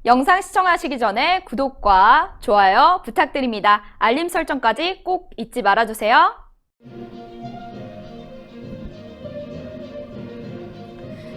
영상 시청하시기 전에 구독과 좋아요 부탁드립니다. 알림 설정까지 꼭 잊지 말아주세요.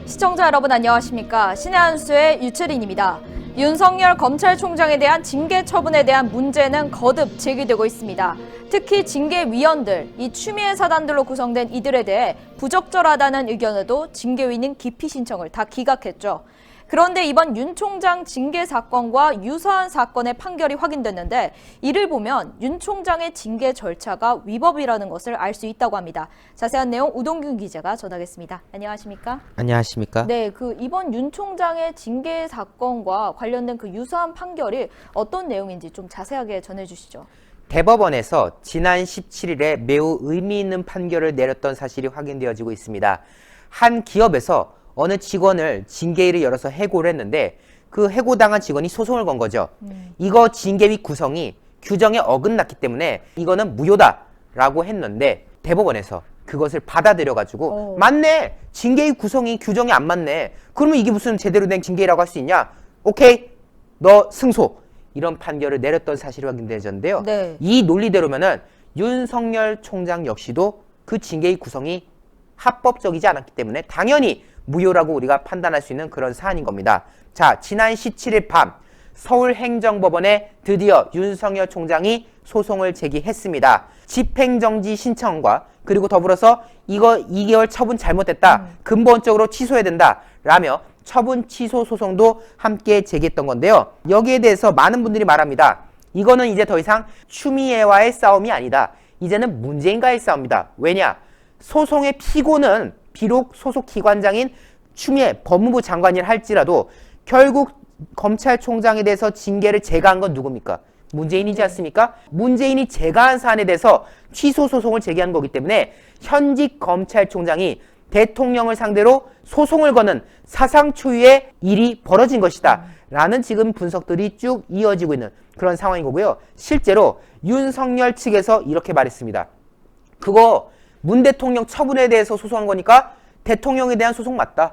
시청자 여러분 안녕하십니까? 신의 한수의 유채린입니다. 윤석열 검찰총장에 대한 징계 처분에 대한 문제는 거듭 제기되고 있습니다. 특히 징계위원들, 이 추미애 사단들로 구성된 이들에 대해 부적절하다는 의견에도 징계위는 기피 신청을 다 기각했죠. 그런데 이번 윤 총장 징계 사건과 유사한 사건의 판결이 확인됐는데 이를 보면 윤 총장의 징계 절차가 위법이라는 것을 알 수 있다고 합니다. 자세한 내용 우동균 기자가 전하겠습니다. 안녕하십니까? 안녕하십니까? 네, 이번 윤 총장의 징계 사건과 관련된 그 유사한 판결이 어떤 내용인지 좀 자세하게 전해주시죠. 대법원에서 지난 17일에 매우 의미 있는 판결을 내렸던 사실이 확인되어지고 있습니다. 한 기업에서 어느 직원을 징계위를 열어서 해고를 했는데 그 해고당한 직원이 소송을 건 거죠. 이거 징계위 구성이 규정에 어긋났기 때문에 이거는 무효다라고 했는데 대법원에서 그것을 받아들여가지고 맞네! 징계위 구성이 규정에 안 맞네. 그러면 이게 무슨 제대로 된 징계위라고 할 수 있냐? 오케이, 너 승소. 이런 판결을 내렸던 사실이 확인되었는데요. 네. 이 논리대로면은 윤석열 총장 역시도 그 징계위 구성이 합법적이지 않았기 때문에 당연히 무효라고 우리가 판단할 수 있는 그런 사안인 겁니다. 자, 지난 17일 밤 서울행정법원에 드디어 윤석열 총장이 소송을 제기했습니다. 집행정지 신청과 그리고 더불어서 이거 2개월 처분 잘못됐다. 근본적으로 취소해야 된다. 라며 처분 취소 소송도 함께 제기했던 건데요. 여기에 대해서 많은 분들이 말합니다. 이거는 이제 더 이상 추미애와의 싸움이 아니다. 이제는 문재인과의 싸움이다. 왜냐? 소송의 피고는 비록 소속 기관장인 추미애 법무부 장관이라 할지라도 결국 검찰총장에 대해서 징계를 제거한 건 누굽니까? 문재인이지 않습니까? 문재인이 제거한 사안에 대해서 취소 소송을 제기한 거기 때문에 현직 검찰총장이 대통령을 상대로 소송을 거는 사상 초유의 일이 벌어진 것이다. 라는 지금 분석들이 쭉 이어지고 있는 그런 상황인 거고요. 실제로 윤석열 측에서 이렇게 말했습니다. 그거 문 대통령 처분에 대해서 소송한 거니까 대통령에 대한 소송 맞다.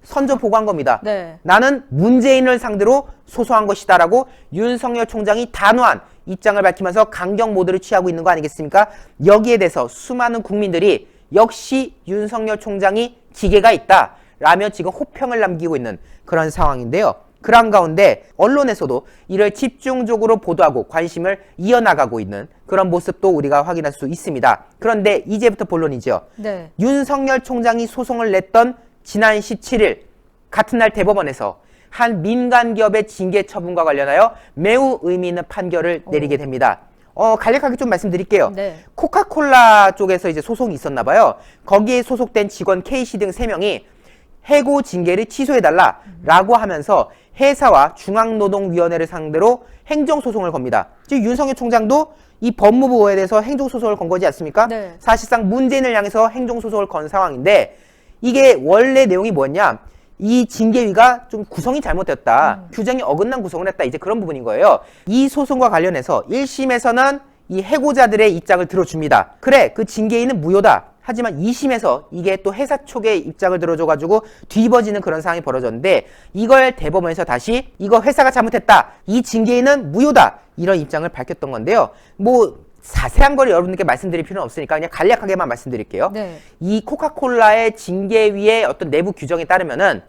선저 보고한 겁니다. 네. 나는 문재인을 상대로 소송한 것이다 라고 윤석열 총장이 단호한 입장을 밝히면서 강경 모드를 취하고 있는 거 아니겠습니까? 여기에 대해서 수많은 국민들이 역시 윤석열 총장이 기계가 있다 라며 지금 호평을 남기고 있는 그런 상황인데요. 그런 가운데 언론에서도 이를 집중적으로 보도하고 관심을 이어나가고 있는 그런 모습도 우리가 확인할 수 있습니다. 그런데 이제부터 본론이죠. 네. 윤석열 총장이 소송을 냈던 지난 17일 같은 날 대법원에서 한 민간 기업의 징계 처분과 관련하여 매우 의미 있는 판결을 내리게 됩니다. 간략하게 좀 말씀드릴게요. 네. 코카콜라 쪽에서 이제 소송이 있었나 봐요. 거기에 소속된 직원 K씨 등 3명이 해고 징계를 취소해달라라고 하면서 회사와 중앙노동위원회를 상대로 행정소송을 겁니다. 즉 윤석열 총장도 이 법무부에 대해서 행정소송을 건 거지 않습니까? 네. 사실상 문재인을 향해서 행정소송을 건 상황인데 이게 원래 내용이 뭐냐? 이 징계위가 좀 구성이 잘못됐다. 규정이 어긋난 구성을 했다. 이제 그런 부분인 거예요. 이 소송과 관련해서 1심에서는 이 해고자들의 입장을 들어줍니다. 그래, 그 징계위는 무효다. 하지만 2심에서 이게 또 회사 쪽의 입장을 들어줘가지고 뒤집어지는 그런 상황이 벌어졌는데 이걸 대법원에서 다시 이거 회사가 잘못했다. 이 징계위는 무효다. 이런 입장을 밝혔던 건데요. 뭐 자세한 걸 여러분들께 말씀드릴 필요는 없으니까 그냥 간략하게만 말씀드릴게요. 네. 이 코카콜라의 징계위의 어떤 내부 규정에 따르면은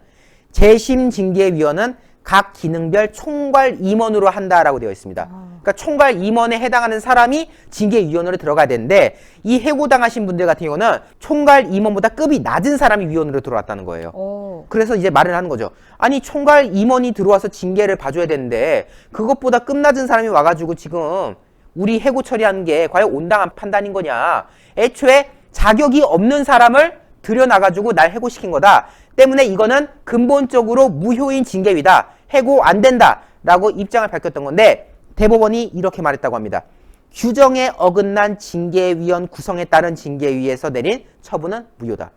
재심 징계위원은 각 기능별 총괄 임원으로 한다라고 되어 있습니다. 그러니까 총괄 임원에 해당하는 사람이 징계위원으로 들어가야 되는데 이 해고당하신 분들 같은 경우는 총괄 임원보다 급이 낮은 사람이 위원으로 들어왔다는 거예요. 그래서 이제 말을 하는 거죠. 아니 총괄 임원이 들어와서 징계를 봐줘야 되는데 그것보다 급 낮은 사람이 와가지고 지금 우리 해고 처리하는 게 과연 온당한 판단인 거냐. 애초에 자격이 없는 사람을 들여놔가지고 날 해고시킨 거다. 때문에 이거는 근본적으로 무효인 징계위다. 해고 안 된다. 라고 입장을 밝혔던 건데 대법원이 이렇게 말했다고 합니다. 규정에 어긋난 징계위원 구성에 따른 징계위에서 내린 처분은 무효다.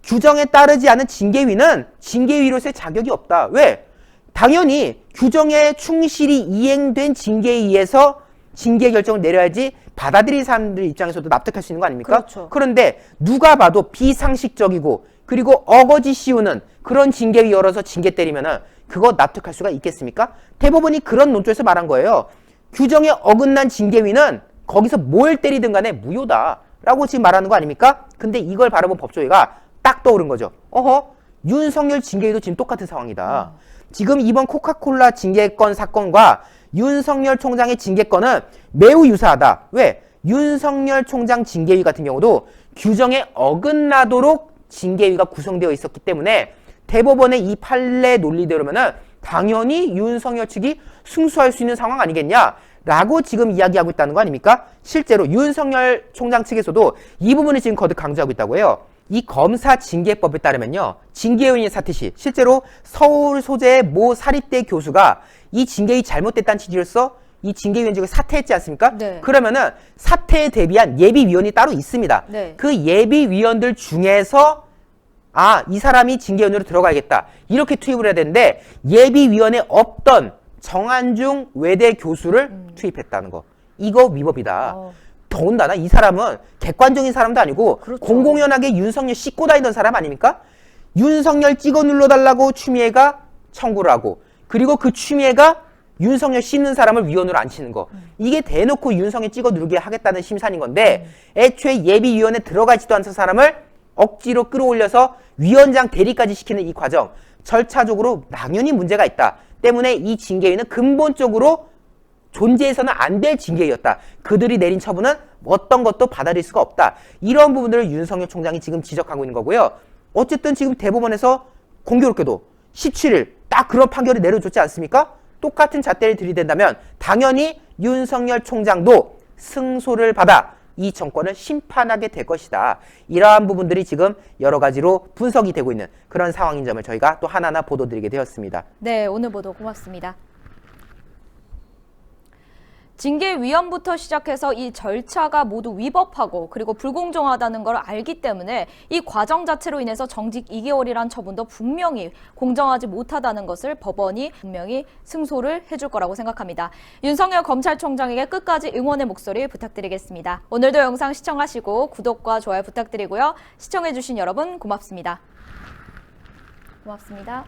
규정에 따르지 않은 징계위는 징계위로서의 자격이 없다. 왜? 당연히 규정에 충실히 이행된 징계위에서 징계 결정을 내려야지 받아들인 사람들 입장에서도 납득할 수 있는 거 아닙니까? 그렇죠. 그런데 누가 봐도 비상식적이고 그리고 어거지 씌우는 그런 징계위 열어서 징계 때리면은 그거 납득할 수가 있겠습니까? 대법원이 그런 논조에서 말한 거예요. 규정에 어긋난 징계위는 거기서 뭘 때리든 간에 무효다라고 지금 말하는 거 아닙니까? 근데 이걸 바라본 법조계가 딱 떠오른 거죠. 어허, 윤석열 징계위도 지금 똑같은 상황이다. 지금 이번 코카콜라 징계건 사건과 윤석열 총장의 징계건은 매우 유사하다. 왜? 윤석열 총장 징계위 같은 경우도 규정에 어긋나도록 징계위가 구성되어 있었기 때문에 대법원의 이 판례 논리대로면은 당연히 윤석열 측이 승소할 수 있는 상황 아니겠냐라고 지금 이야기하고 있다는 거 아닙니까? 실제로 윤석열 총장 측에서도 이 부분을 지금 거듭 강조하고 있다고 해요. 이 검사 징계법에 따르면요, 징계위원의 사퇴 시 실제로 서울 소재의 모 사립대 교수가 이 징계위 잘못됐다는 취지로서 이 징계위원직을 사퇴했지 않습니까? 네. 그러면은 사퇴에 대비한 예비위원이 따로 있습니다. 네. 그 예비위원들 중에서 이 사람이 징계위원으로 들어가야겠다. 이렇게 투입을 해야 되는데 예비위원에 없던 정한중 외대 교수를 투입했다는 거. 이거 위법이다. 더군다나 이 사람은 객관적인 사람도 아니고 그렇죠. 공공연하게 윤석열 씻고 다니던 사람 아닙니까? 윤석열 찍어 눌러달라고 추미애가 청구를 하고 그리고 그 추미애가 윤석열 씹는 사람을 위원으로 앉히는 거. 이게 대놓고 윤석열 찍어 누르게 하겠다는 심산인 건데 애초에 예비위원회 들어가지도 않던 사람을 억지로 끌어올려서 위원장 대리까지 시키는 이 과정 절차적으로 당연히 문제가 있다. 때문에 이 징계위는 근본적으로 존재해서는 안 될 징계였다. 그들이 내린 처분은 어떤 것도 받아들일 수가 없다. 이런 부분들을 윤석열 총장이 지금 지적하고 있는 거고요. 어쨌든 지금 대법원에서 공교롭게도 17일 딱 그런 판결을 내려줬지 않습니까? 똑같은 잣대를 들이댄다면 당연히 윤석열 총장도 승소를 받아 이 정권을 심판하게 될 것이다. 이러한 부분들이 지금 여러 가지로 분석이 되고 있는 그런 상황인 점을 저희가 또 하나하나 보도드리게 되었습니다. 네, 오늘 보도 고맙습니다. 징계위원부터 시작해서 이 절차가 모두 위법하고 그리고 불공정하다는 걸 알기 때문에 이 과정 자체로 인해서 정직 2개월이란 처분도 분명히 공정하지 못하다는 것을 법원이 분명히 승소를 해줄 거라고 생각합니다. 윤석열 검찰총장에게 끝까지 응원의 목소리 부탁드리겠습니다. 오늘도 영상 시청하시고 구독과 좋아요 부탁드리고요. 시청해주신 여러분 고맙습니다. 고맙습니다.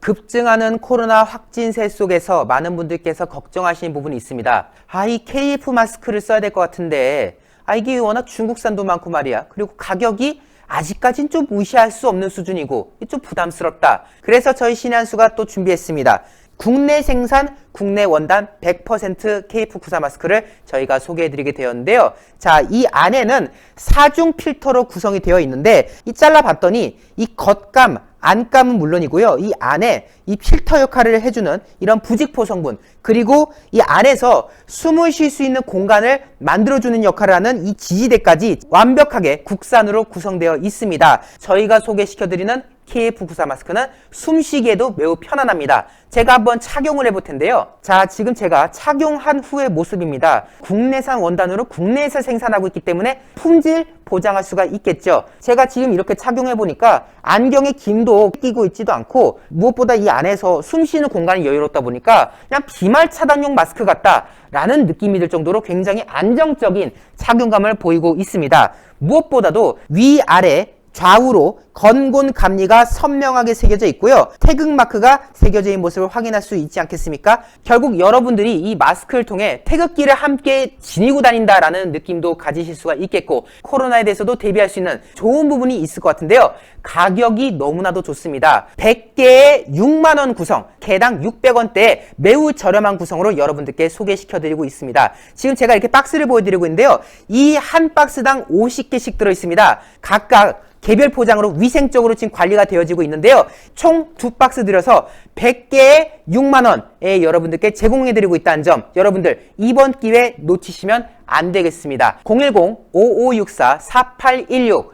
급증하는 코로나 확진세 속에서 많은 분들께서 걱정하시는 부분이 있습니다. 이 KF 마스크를 써야 될 것 같은데 이게 워낙 중국산도 많고 말이야. 그리고 가격이 아직까진 좀 무시할 수 없는 수준이고 좀 부담스럽다. 그래서 저희 신한수가 또 준비했습니다. 국내 생산, 국내 원단 100% KF94 마스크를 저희가 소개해드리게 되었는데요. 자, 이 안에는 4중 필터로 구성이 되어 있는데 이 잘라봤더니 이 겉감, 안감은 물론이고요. 이 안에 이 필터 역할을 해주는 이런 부직포 성분 그리고 이 안에서 숨을 쉴 수 있는 공간을 만들어주는 역할을 하는 이 지지대까지 완벽하게 국산으로 구성되어 있습니다. 저희가 소개시켜드리는 KF94 마스크는 숨쉬기에도 매우 편안합니다. 제가 한번 착용을 해볼 텐데요. 자, 지금 제가 착용한 후의 모습입니다. 국내산 원단으로 국내에서 생산하고 있기 때문에 품질 보장할 수가 있겠죠. 제가 지금 이렇게 착용해 보니까 안경에 김도 끼고 있지도 않고 무엇보다 이 안에서 숨쉬는 공간이 여유롭다 보니까 그냥 비말 차단용 마스크 같다 라는 느낌이 들 정도로 굉장히 안정적인 착용감을 보이고 있습니다. 무엇보다도 위아래 좌우로 건곤 감리가 선명하게 새겨져 있고요. 태극마크가 새겨져 있는 모습을 확인할 수 있지 않겠습니까? 결국 여러분들이 이 마스크를 통해 태극기를 함께 지니고 다닌다라는 느낌도 가지실 수가 있겠고 코로나에 대해서도 대비할 수 있는 좋은 부분이 있을 것 같은데요. 가격이 너무나도 좋습니다. 100개에 6만 원 구성, 개당 600원대의 매우 저렴한 구성으로 여러분들께 소개시켜드리고 있습니다. 지금 제가 이렇게 박스를 보여드리고 있는데요. 이 한 박스당 50개씩 들어있습니다. 각각 개별 포장으로 위생적으로 지금 관리가 되어지고 있는데요. 총 2박스 들여서 100개에 6만 원에 여러분들께 제공해드리고 있다는 점 여러분들 이번 기회 놓치시면 안 되겠습니다. 010-5564-4816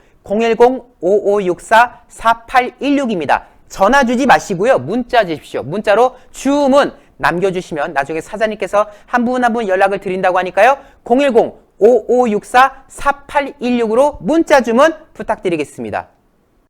010-5564-4816입니다. 전화 주지 마시고요. 문자 주십시오. 문자로 주문 남겨주시면 나중에 사장님께서 한 분 한 분 연락을 드린다고 하니까요. 010-5564-4816으로 문자 주문 부탁드리겠습니다.